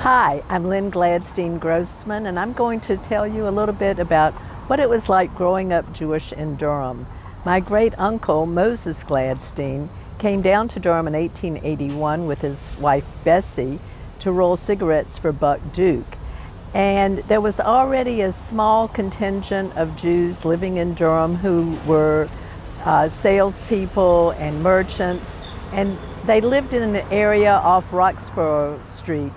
Hi, I'm Lynn Gladstein Grossman, and I'm going to tell you a little bit about what it was like growing up Jewish in Durham. My great uncle, Moses Gladstein, came down to Durham in 1881 with his wife Bessie to roll cigarettes for Buck Duke. And there was already a small contingent of Jews living in Durham who were salespeople and merchants, and they lived in an area off Roxborough Street.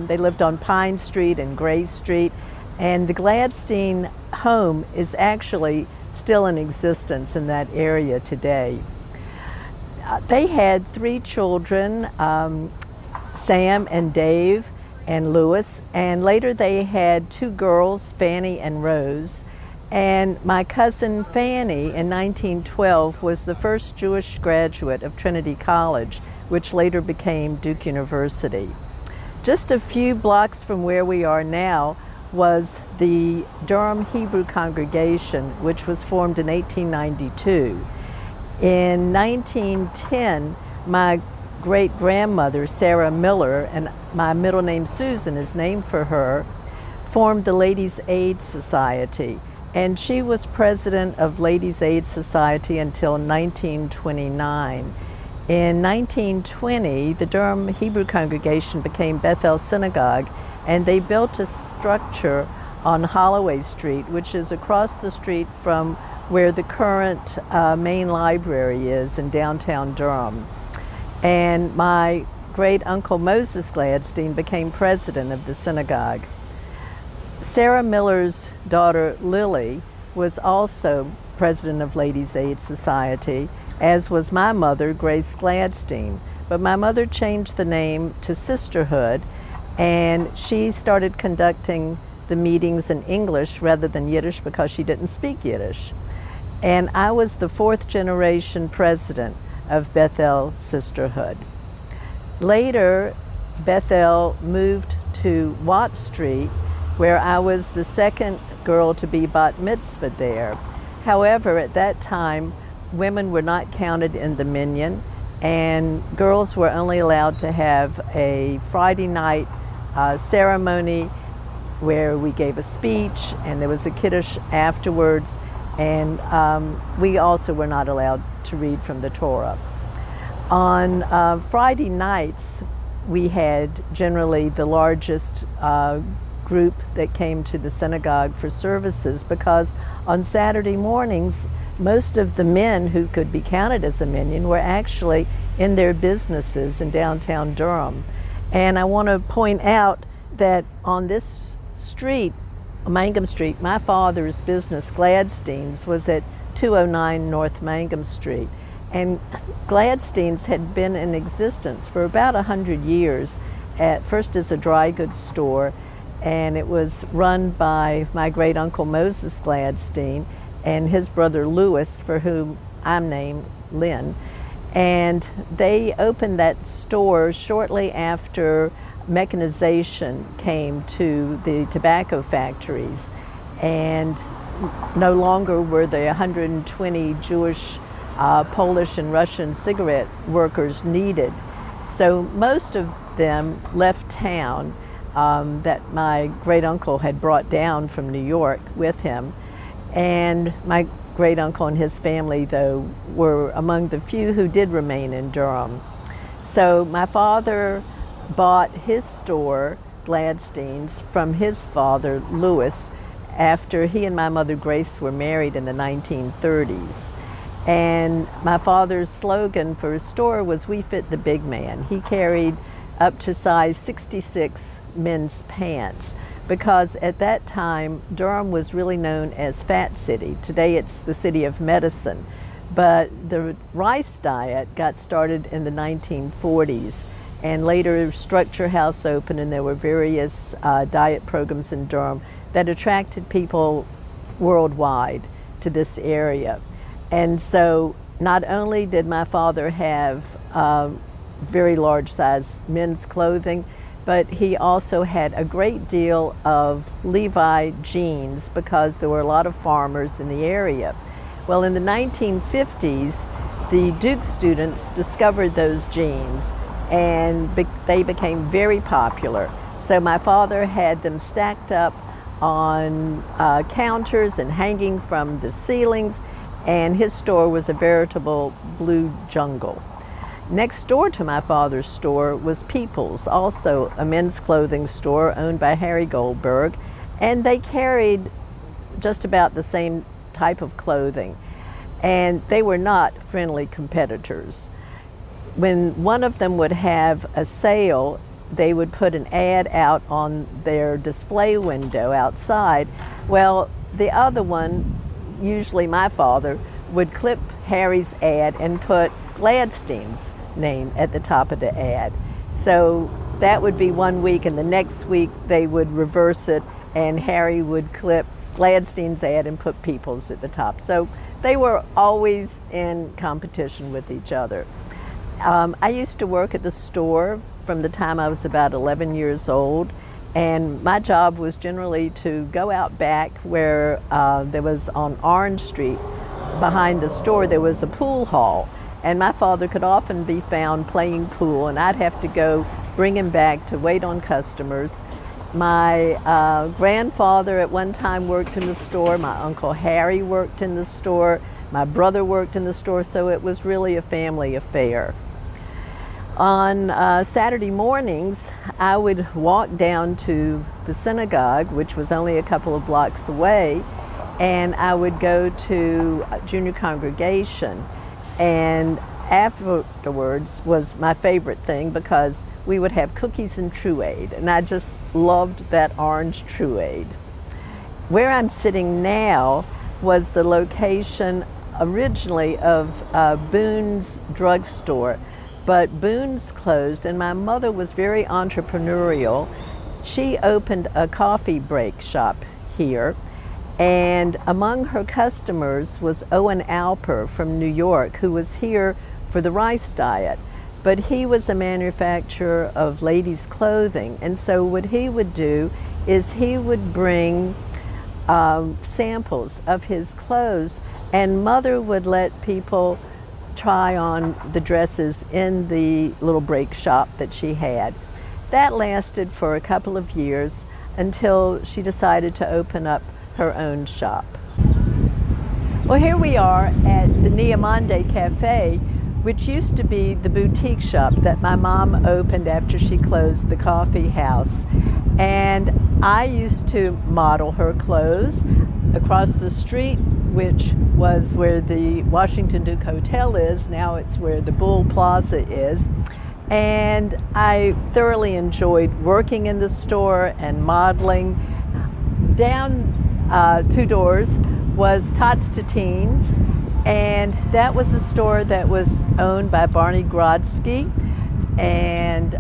They lived on Pine Street and Gray Street, and the Gladstein home is actually still in existence in that area today. They had 3 children, Sam and Dave and Louis, and later they had 2 girls, Fanny and Rose. And my cousin Fanny in 1912 was the first Jewish graduate of Trinity College, which later became Duke University. Just a few blocks from where we are now was the Durham Hebrew congregation, which was formed in 1892. In 1910, my great-grandmother, Sarah Miller, and my middle name Susan is named for her, formed the Ladies' Aid Society. And she was president of Ladies' Aid Society until 1929. In 1920, the Durham Hebrew congregation became Bethel Synagogue, and they built a structure on Holloway Street, which is across the street from where the current main library is in downtown Durham. And my great uncle Moses Gladstein became president of the synagogue. Sarah Miller's daughter Lily was also president of Ladies' Aid Society, as was my mother, Grace Gladstein. But my mother changed the name to Sisterhood, and she started conducting the meetings in English rather than Yiddish because she didn't speak Yiddish. And I was the 4th generation president of Bethel Sisterhood. Later, Bethel moved to Watt Street, where I was the 2nd girl to be bat mitzvah there. However, at that time, women were not counted in the minyan, and girls were only allowed to have a Friday night ceremony where we gave a speech, and there was a kiddush afterwards, and we also were not allowed to read from the Torah. On Friday nights, we had generally the largest group that came to the synagogue for services, because on Saturday mornings, most of the men who could be counted as a minyan were actually in their businesses in downtown Durham. And I want to point out that on this street, Mangum Street, my father's business, Gladstein's, was at 209 North Mangum Street. And Gladstein's had been in existence for about 100 years, at first as a dry goods store, and it was run by my great uncle Moses Gladstein and his brother Louis, for whom I'm named Lynn. And they opened that store shortly after mechanization came to the tobacco factories, and no longer were there 120 Jewish, Polish and Russian cigarette workers needed. So most of them left town, that my great uncle had brought down from New York with him. And my great uncle and his family, though, were among the few who did remain in Durham. So my father bought his store, Gladstein's, from his father, Louis, after he and my mother, Grace, were married in the 1930s. And my father's slogan for his store was, "We fit the big man." He carried up to size 66 men's pants, because at that time, Durham was really known as Fat City. Today it's the city of medicine. But the rice diet got started in the 1940s, and later Structure House opened, and there were various diet programs in Durham that attracted people worldwide to this area. And so not only did my father have very large size men's clothing, but he also had a great deal of Levi jeans, because there were a lot of farmers in the area. Well, in the 1950s, the Duke students discovered those jeans, and they became very popular. So my father had them stacked up on counters and hanging from the ceilings, and his store was a veritable blue jungle. Next door to my father's store was People's, also a men's clothing store owned by Harry Goldberg, and they carried just about the same type of clothing, and they were not friendly competitors. When one of them would have a sale, they would put an ad out on their display window outside. Well, the other one, usually my father, would clip Harry's ad and put Gladstein's name at the top of the ad. So that would be one week, and the next week they would reverse it and Harry would clip Gladstein's ad and put People's at the top. So they were always in competition with each other. I used to work at the store from the time I was about 11 years old, and my job was generally to go out back where there was on Orange Street, behind the store, there was a pool hall, and my father could often be found playing pool, and I'd have to go bring him back to wait on customers. My grandfather at one time worked in the store, my Uncle Harry worked in the store, my brother worked in the store, so it was really a family affair. On Saturday mornings, I would walk down to the synagogue, which was only a couple of blocks away, and I would go to junior congregation. And afterwards was my favorite thing because we would have cookies and Truade, and I just loved that orange Truade. Where I'm sitting now was the location originally of Boone's drugstore, but Boone's closed, and my mother was very entrepreneurial. She opened a coffee break shop here, and among her customers was Owen Alper from New York, who was here for the rice diet. But he was a manufacturer of ladies' clothing, and so what he would do is he would bring samples of his clothes, and Mother would let people try on the dresses in the little break shop that she had. That lasted for a couple of years until she decided to open up her own shop. Well, here we are at the Niamande Cafe, which used to be the boutique shop that my mom opened after she closed the coffee house. And I used to model her clothes. Across the street, which was where the Washington Duke Hotel is, now it's where the Bull Plaza is. And I thoroughly enjoyed working in the store and modeling. Down 2 doors was Tots to Teens, and that was a store that was owned by Barney Grodsky, and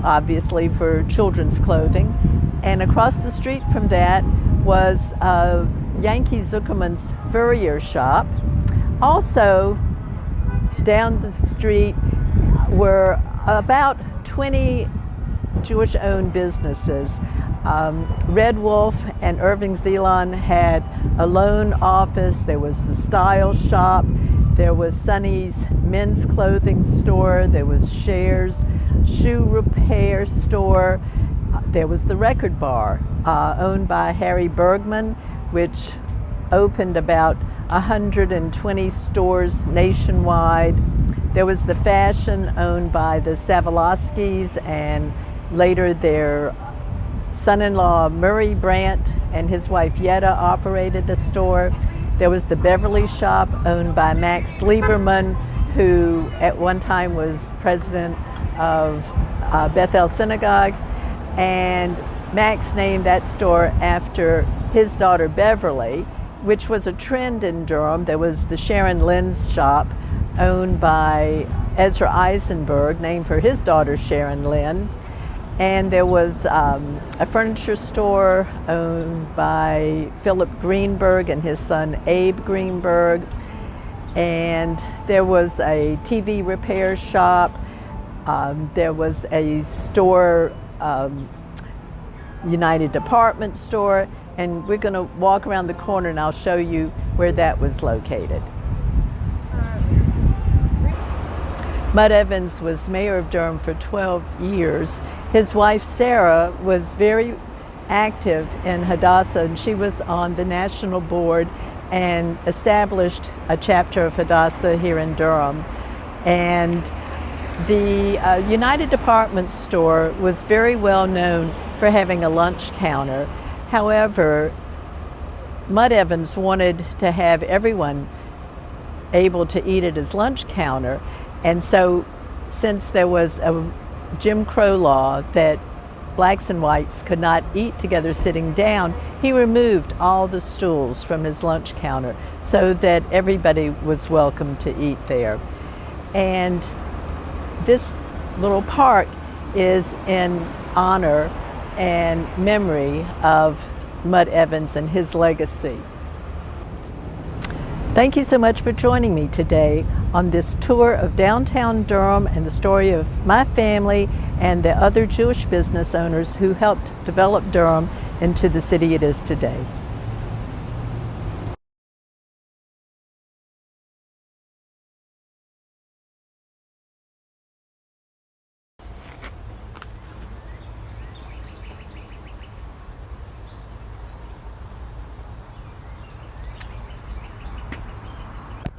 obviously for children's clothing. And across the street from that was Yankee Zuckerman's Furrier shop. Also down the street were about 20 Jewish-owned businesses. Red Wolf and Irving Zelon had a loan office. There was the Style Shop. There was Sonny's men's clothing store. There was Cher's shoe repair store. There was the Record Bar, owned by Harry Bergman, which opened about 120 stores nationwide. There was the Fashion, owned by the Savolowskis, and later their son-in-law Murray Brandt and his wife Yetta operated the store. There was the Beverly Shop, owned by Max Lieberman, who at one time was president of Bethel Synagogue. And Max named that store after his daughter Beverly, which was a trend in Durham. There was the Sharon Lynn's shop, owned by Ezra Eisenberg, named for his daughter Sharon Lynn. And there was a furniture store owned by Philip Greenberg and his son Abe Greenberg. And there was a TV repair shop. There was a store, United Department Store, and we're going to walk around the corner and I'll show you where that was located. Mud Evans was mayor of Durham for 12 years. His wife Sarah was very active in Hadassah, and she was on the national board and established a chapter of Hadassah here in Durham. And the United Department Store was very well known for having a lunch counter. However, Mud Evans wanted to have everyone able to eat at his lunch counter, and so since there was a Jim Crow law that blacks and whites could not eat together sitting down, he removed all the stools from his lunch counter so that everybody was welcome to eat there. And this little park is in honor and memory of Mud Evans and his legacy. Thank you so much for joining me today on this tour of downtown Durham and the story of my family and the other Jewish business owners who helped develop Durham into the city it is today.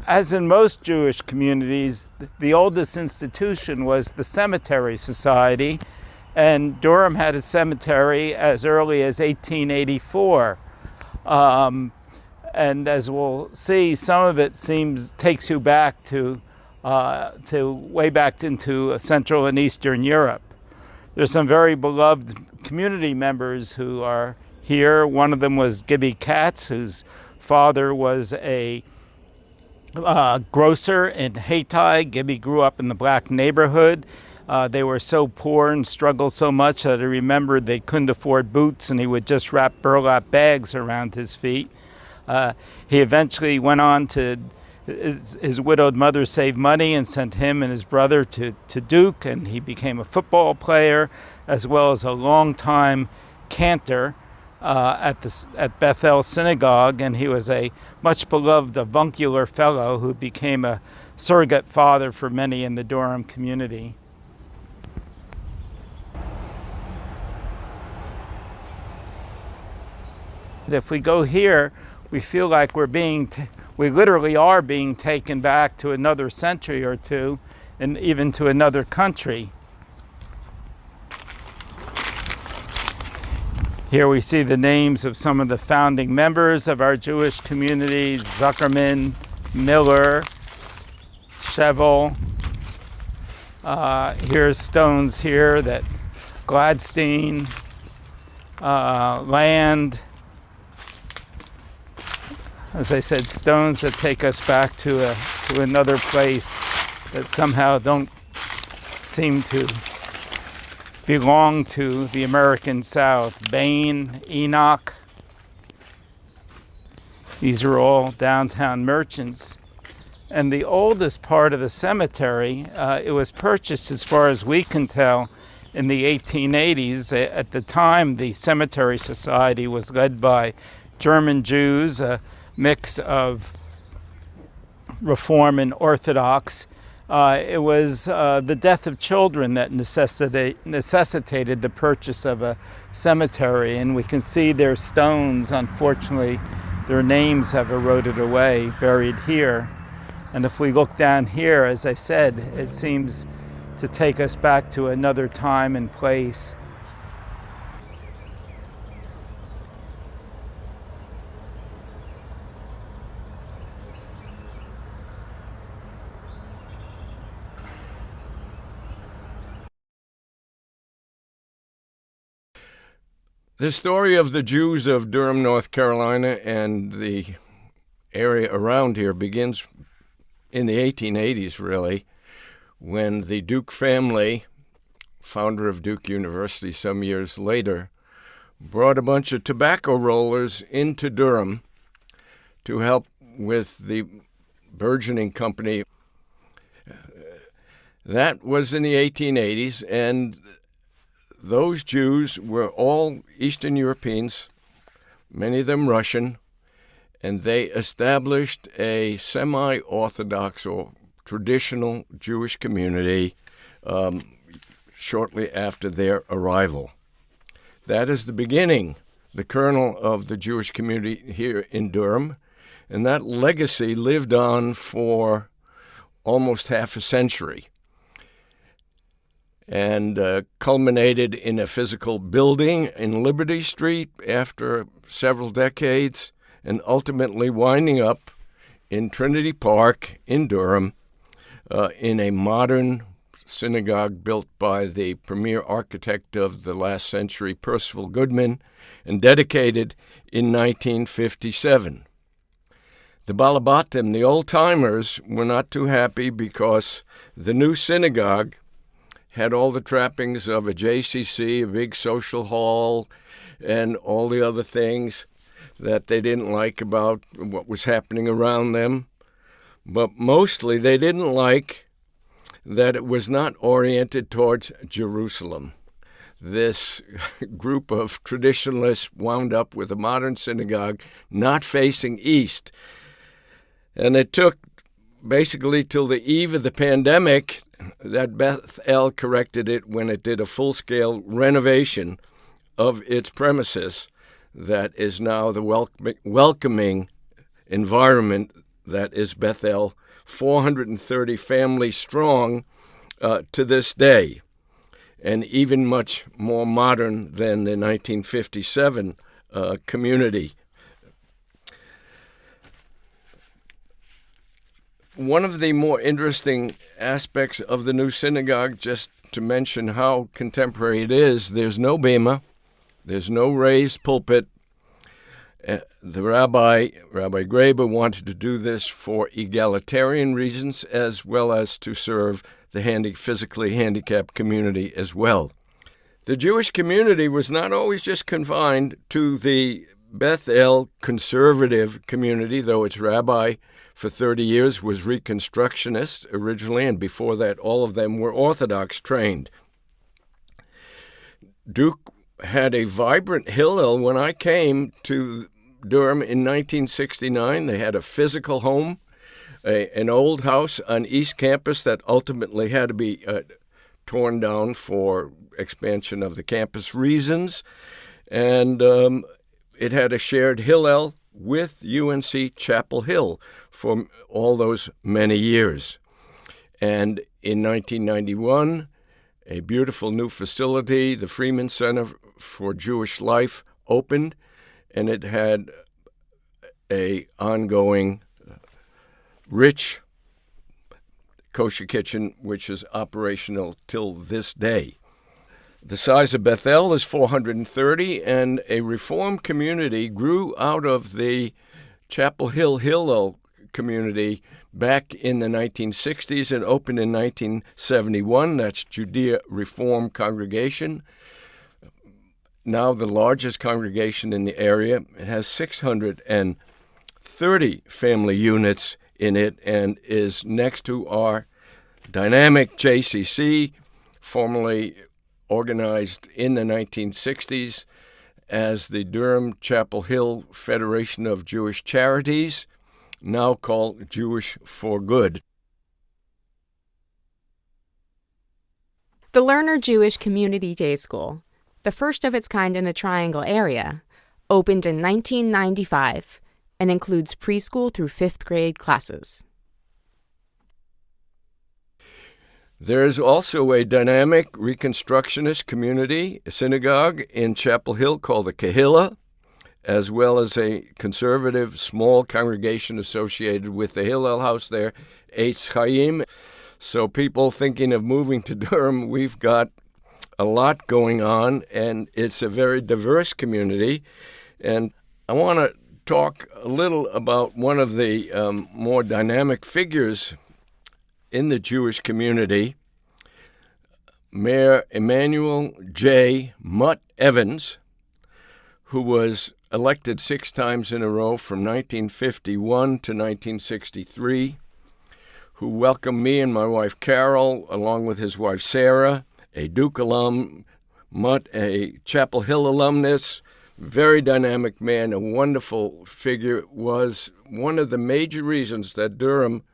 As in most Jewish communities, the oldest institution was the Cemetery Society, and Durham had a cemetery as early as 1884. And as we'll see, some of it takes you back to way back into Central and Eastern Europe. There's some very beloved community members who are here. One of them was Gibby Katz, whose father was a grocer in Hayti. Gibby grew up in the black neighborhood. They were so poor and struggled so much that he remembered they couldn't afford boots, and he would just wrap burlap bags around his feet. He eventually went on to, his widowed mother saved money and sent him and his brother to Duke, and he became a football player as well as a longtime cantor at Bethel Synagogue, and he was a much beloved avuncular fellow who became a surrogate father for many in the Durham community. If we go here, we feel like we literally are being taken back to another century or two, and even to another country. Here we see the names of some of the founding members of our Jewish communities: Zuckerman, Miller, Shevel. Here's stones here that Gladstein, Land. As I said, stones that take us back to another place that somehow don't seem to belong to the American South. Bain, Enoch. These are all downtown merchants. And the oldest part of the cemetery, it was purchased, as far as we can tell, in the 1880s. At the time, the Cemetery Society was led by German Jews, a mix of Reform and Orthodox. It was the death of children that necessitated the purchase of a cemetery, and we can see their stones. Unfortunately, their names have eroded away, buried here. And if we look down here, as I said, it seems to take us back to another time and place. The story of the Jews of Durham, North Carolina, and the area around here begins in the 1880s, really, when the Duke family, founder of Duke University some years later, brought a bunch of tobacco rollers into Durham to help with the burgeoning company. That was in the 1880s, and those Jews were all Eastern Europeans, many of them Russian, and they established a semi-Orthodox or traditional Jewish community shortly after their arrival. That is the beginning, the kernel of the Jewish community here in Durham, and that legacy lived on for almost half a century and culminated in a physical building in Liberty Street after several decades, and ultimately winding up in Trinity Park in Durham in a modern synagogue built by the premier architect of the last century, Percival Goodman, and dedicated in 1957. The Balabatim, the old-timers, were not too happy because the new synagogue had all the trappings of a JCC, a big social hall, and all the other things that they didn't like about what was happening around them. But mostly they didn't like that it was not oriented towards Jerusalem. This group of traditionalists wound up with a modern synagogue not facing east. And it took basically till the eve of the pandemic that Beth El corrected it when it did a full-scale renovation of its premises that is now the welcoming environment that is Beth El, 430 families strong to this day, and even much more modern than the 1957 community. One of the more interesting aspects of the new synagogue, just to mention how contemporary it is, there's no bema, there's no raised pulpit. The Rabbi Graber, wanted to do this for egalitarian reasons as well as to serve the physically handicapped community as well. The Jewish community was not always just confined to the Beth El conservative community, though its rabbi for 30 years was Reconstructionist originally, and before that all of them were Orthodox trained. Duke had a vibrant Hillel. When I came to Durham in 1969, they had a physical home, an old house on East Campus that ultimately had to be torn down for expansion of the campus reasons, and it had a shared Hillel with UNC Chapel Hill for all those many years. And in 1991, a beautiful new facility, the Freeman Center for Jewish Life, opened, and it had a ongoing rich kosher kitchen, which is operational till this day. The size of Bethel is 430, and a Reform community grew out of the Chapel Hill Hillel community back in the 1960s and opened in 1971. That's Judea Reform Congregation. Now the largest congregation in the area. It has 630 family units in it and is next to our dynamic JCC, formerly organized in the 1960s as the Durham Chapel Hill Federation of Jewish Charities, now called Jewish for Good. The Lerner Jewish Community Day School, the first of its kind in the Triangle area, opened in 1995 and includes preschool through 5th grade classes. There is also a dynamic Reconstructionist community, a synagogue in Chapel Hill called the Kehillah, as well as a conservative small congregation associated with the Hillel house there, Eitz Chaim. So people thinking of moving to Durham, we've got a lot going on, and it's a very diverse community. And I want to talk a little about one of the more dynamic figures in the Jewish community, Mayor Emanuel J. Mutt Evans, who was elected 6 times in a row from 1951 to 1963, who welcomed me and my wife Carol, along with his wife Sarah, a Duke alum, Mutt, a Chapel Hill alumnus, very dynamic man, a wonderful figure, was one of the major reasons that Durham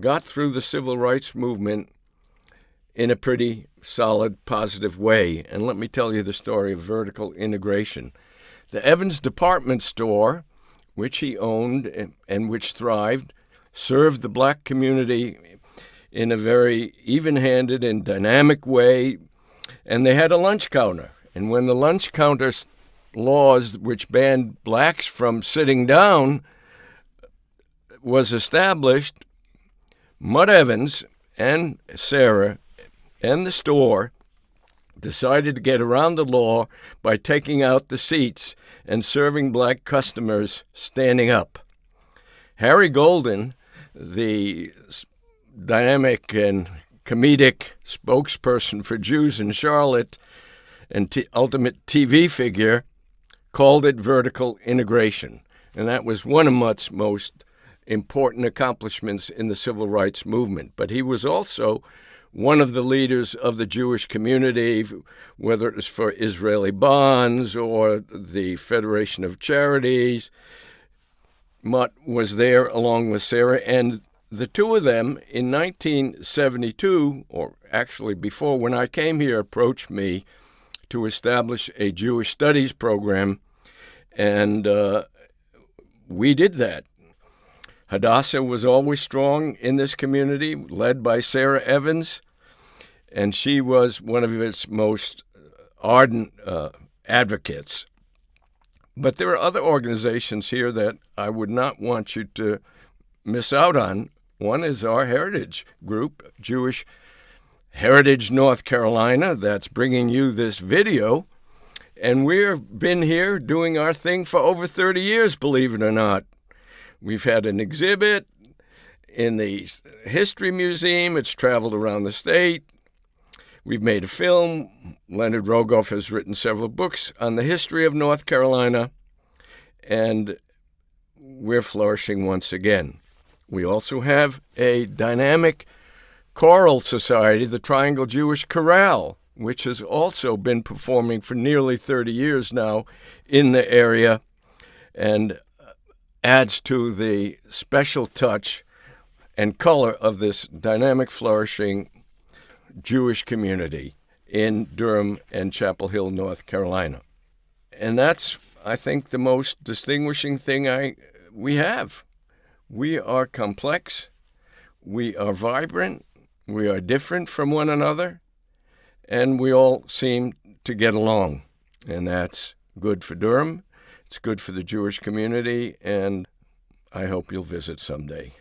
got through the civil rights movement in a pretty solid, positive way. And let me tell you the story of vertical integration. The Evans department store, which he owned and which thrived, served the black community in a very even-handed and dynamic way, and they had a lunch counter. And when the lunch counter laws, which banned blacks from sitting down, was established, Mud Evans and Sarah and the store decided to get around the law by taking out the seats and serving black customers standing up. Harry Golden, the dynamic and comedic spokesperson for Jews in Charlotte and ultimate TV figure, called it vertical integration. And that was one of Mutt's most important accomplishments in the civil rights movement. But he was also one of the leaders of the Jewish community, whether it was for Israeli Bonds or the Federation of Charities. Mutt was there along with Sarah, and the two of them in 1972, or actually before, when I came here, approached me to establish a Jewish studies program, and we did that. Hadassah was always strong in this community, led by Sarah Evans, and she was one of its most ardent advocates. But there are other organizations here that I would not want you to miss out on. One is our heritage group, Jewish Heritage North Carolina, that's bringing you this video. And we've been here doing our thing for over 30 years, believe it or not. We've had an exhibit in the History Museum. It's traveled around the state. We've made a film. Leonard Rogoff has written several books on the history of North Carolina, and we're flourishing once again. We also have a dynamic choral society, the Triangle Jewish Chorale, which has also been performing for nearly 30 years now in the area and adds to the special touch and color of this dynamic, flourishing Jewish community in Durham and Chapel Hill, North Carolina. And that's, I think, the most distinguishing thing we have. We are complex, we are vibrant, we are different from one another, and we all seem to get along. And that's good for Durham, it's good for the Jewish community, and I hope you'll visit someday.